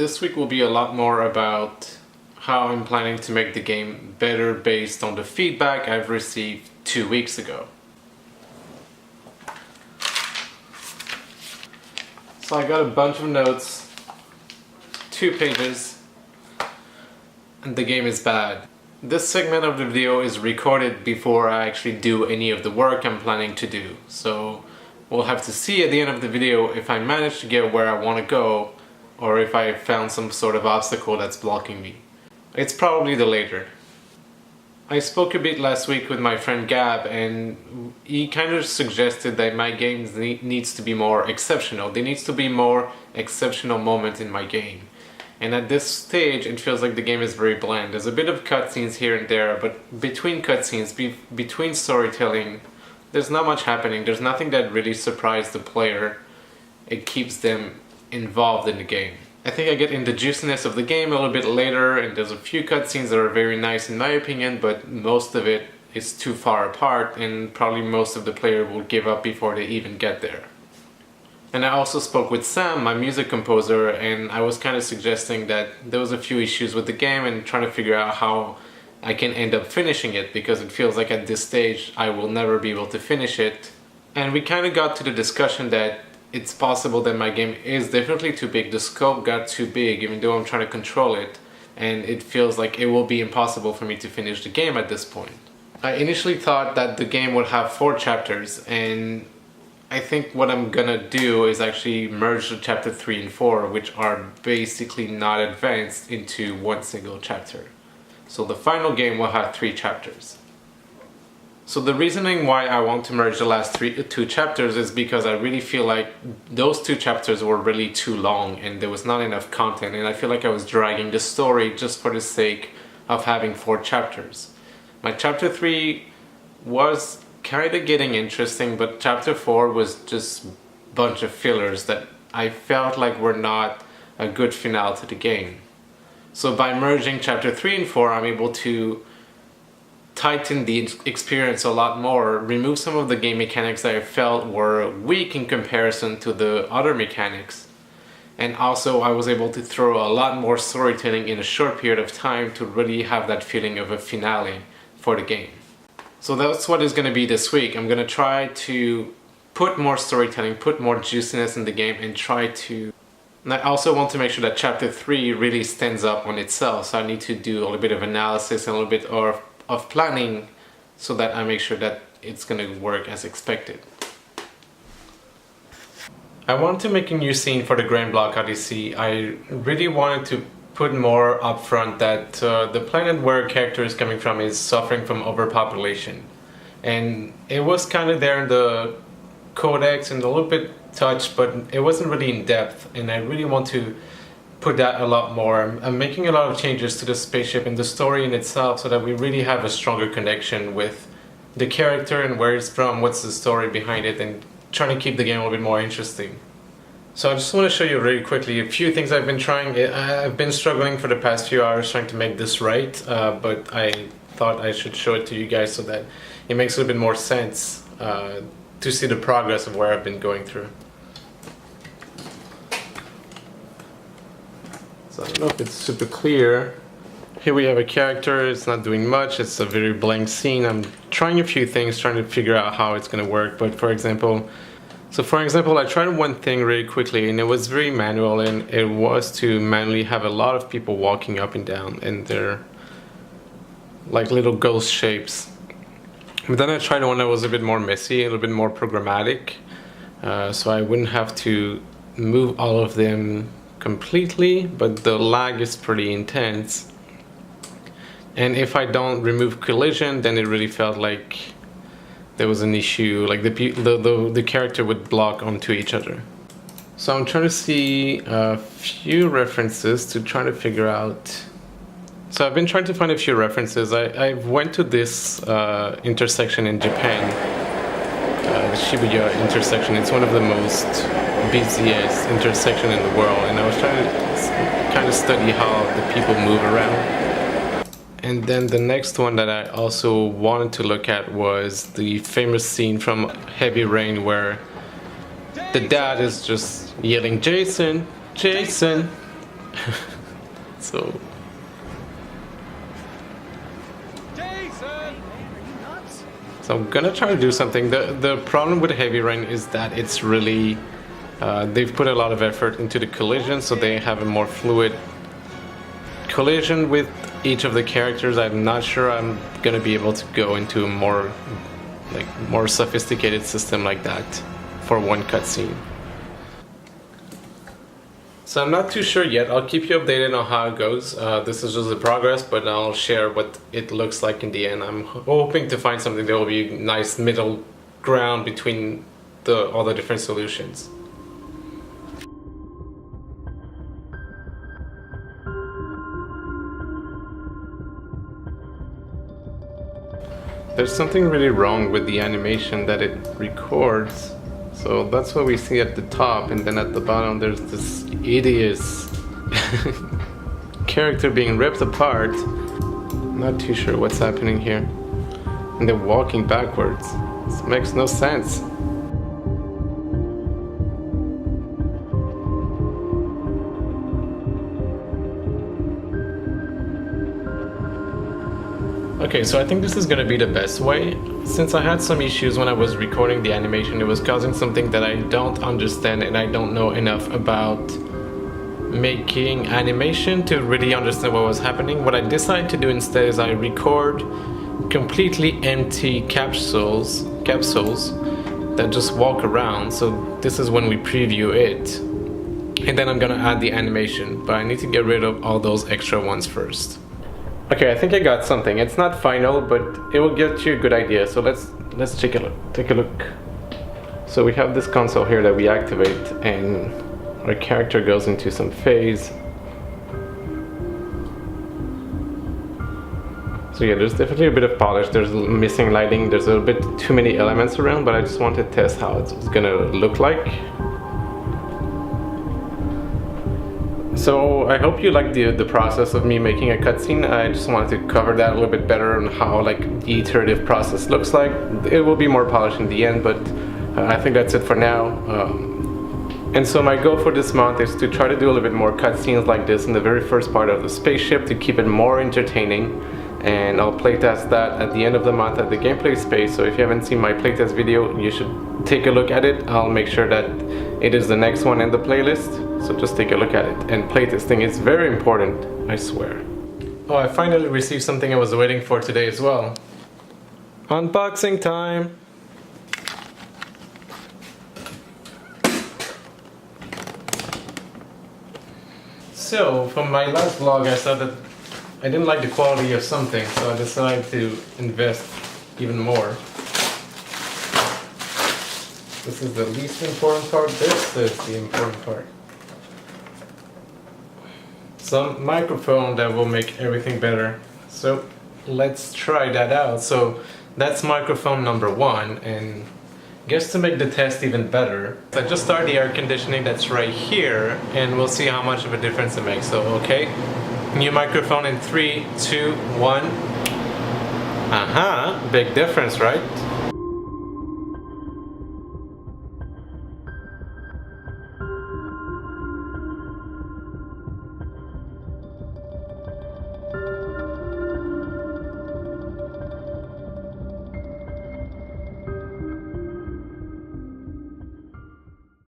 This week will be a lot more about how I'm planning to make the game better based on the feedback I've received 2 weeks ago. So I got a bunch of notes, 2 pages, and the game is bad. This segment of the video is recorded before I actually do any of the work I'm planning to do. So we'll have to see at the end of the video if I manage to get where I want to go or if I found some sort of obstacle that's blocking me. It's probably the latter. I spoke a bit last week with my friend Gab, and he kind of suggested that my games needs to be more exceptional. There needs to be more exceptional moments in my game. And at this stage, it feels like the game is very bland. There's a bit of cutscenes here and there, but between cutscenes, between storytelling, there's not much happening. There's nothing that really surprised the player. It keeps them involved in the game. I think I get in the juiciness of the game a little bit later, and there's a few cutscenes that are very nice in my opinion, but most of it is too far apart, and probably most of the player will give up before they even get there. And I also spoke with Sam, my music composer, and I was kind of suggesting that there was a few issues with the game and trying to figure out how I can end up finishing it, because it feels like at this stage I will never be able to finish it. And we kind of got to the discussion that it's possible that my game is definitely too big. The scope got too big, even though I'm trying to control it, and it feels like it will be impossible for me to finish the game at this point. I initially thought that the game would have 4 chapters, and I think what I'm gonna do is actually merge the chapter 3 and 4, which are basically not advanced, into one single chapter. So the final game will have 3 chapters. So the reasoning why I want to merge the last 2 chapters is because I really feel like those 2 chapters were really too long and there was not enough content, and I feel like I was dragging the story just for the sake of having 4 chapters. My chapter 3 was kind of getting interesting, but chapter 4 was just a bunch of fillers that I felt like were not a good finale to the game. So by merging chapter 3 and 4, I'm able to tighten the experience a lot more, remove some of the game mechanics that I felt were weak in comparison to the other mechanics. And also I was able to throw a lot more storytelling in a short period of time to really have that feeling of a finale for the game. So that's what is going to be this week. I'm going to try to put more storytelling, put more juiciness in the game, and and I also want to make sure that chapter 3 really stands up on itself. So I need to do a little bit of analysis and a little bit of planning so that I make sure that it's going to work as expected. I wanted to make a new scene for the Grand Block Odyssey. I really wanted to put more upfront that the planet where a character is coming from is suffering from overpopulation. And it was kind of there in the codex and a little bit touched, but it wasn't really in depth, and I really want to put that a lot more. I'm making a lot of changes to the spaceship and the story in itself so that we really have a stronger connection with the character and where it's from, what's the story behind it, and trying to keep the game a little bit more interesting. So I just want to show you really quickly a few things I've been trying. I've been struggling for the past few hours trying to make this right, but I thought I should show it to you guys so that it makes a little bit more sense to see the progress of where I've been going through. So I don't know if it's super clear. Here we have a character, it's not doing much, it's a very blank scene. I'm trying a few things, trying to figure out how it's going to work, but for example, I tried one thing really quickly, and it was very manual, and it was to manually have a lot of people walking up and down, and they're like little ghost shapes. But then I tried one that was a bit more messy, a little bit more programmatic, so I wouldn't have to move all of them completely, but the lag is pretty intense. And if I don't remove collision, then it really felt like there was an issue, like the character would block onto each other. So I'm trying to see a few references to try to figure out. So I've been trying to find a few references. I went to this intersection in Japan, the Shibuya intersection. It's one of the most busiest intersection in the world, and I was trying to kind of study how the people move around. And then the next one that I also wanted to look at was the famous scene from Heavy Rain where the dad is just yelling, "Jason, Jason!" So I'm gonna try to do something. The problem with Heavy Rain is that it's really they've put a lot of effort into the collision, so they have a more fluid collision with each of the characters. I'm not sure I'm gonna be able to go into a more sophisticated system like that for one cutscene. So I'm not too sure yet. I'll keep you updated on how it goes. This is just the progress, but I'll share what it looks like in the end. I'm hoping to find something that will be a nice middle ground between all the different solutions. There's something really wrong with the animation that it records. So that's what we see at the top, and then at the bottom there's this hideous character being ripped apart. Not too sure what's happening here. And they're walking backwards. This makes no sense. Okay, so I think this is gonna be the best way. Since I had some issues when I was recording the animation, it was causing something that I don't understand, and I don't know enough about making animation to really understand what was happening. What I decided to do instead is I record completely empty capsules that just walk around. So this is when we preview it. And then I'm gonna add the animation, but I need to get rid of all those extra ones first. Okay, I think I got something. It's not final, but it will get you a good idea. So let's take a look. So we have this console here that we activate, and our character goes into some phase. So yeah, there's definitely a bit of polish. There's missing lighting. There's a bit too many elements around, but I just want to test how it's gonna look like. So I hope you like the process of me making a cutscene. I just wanted to cover that a little bit better on how the iterative process looks like. It will be more polished in the end, but I think that's it for now. And so my goal for this month is to try to do a little bit more cutscenes like this in the very first part of the spaceship to keep it more entertaining. And I'll playtest that at the end of the month at the gameplay space. So if you haven't seen my playtest video, you should take a look at it. I'll make sure that it is the next one in the playlist. So just take a look at it. And playtesting is very important, I swear. Oh, I finally received something I was waiting for today as well. Unboxing time! So, from my last vlog I saw that I didn't like the quality of something, so I decided to invest even more. This is the least important part, this is the important part. Some microphone that will make everything better. So let's try that out. So that's microphone number 1, and guess to make the test even better, I just started the air conditioning that's right here, and we'll see how much of a difference it makes. So okay, new microphone in 3, 2, 1. Big difference, right?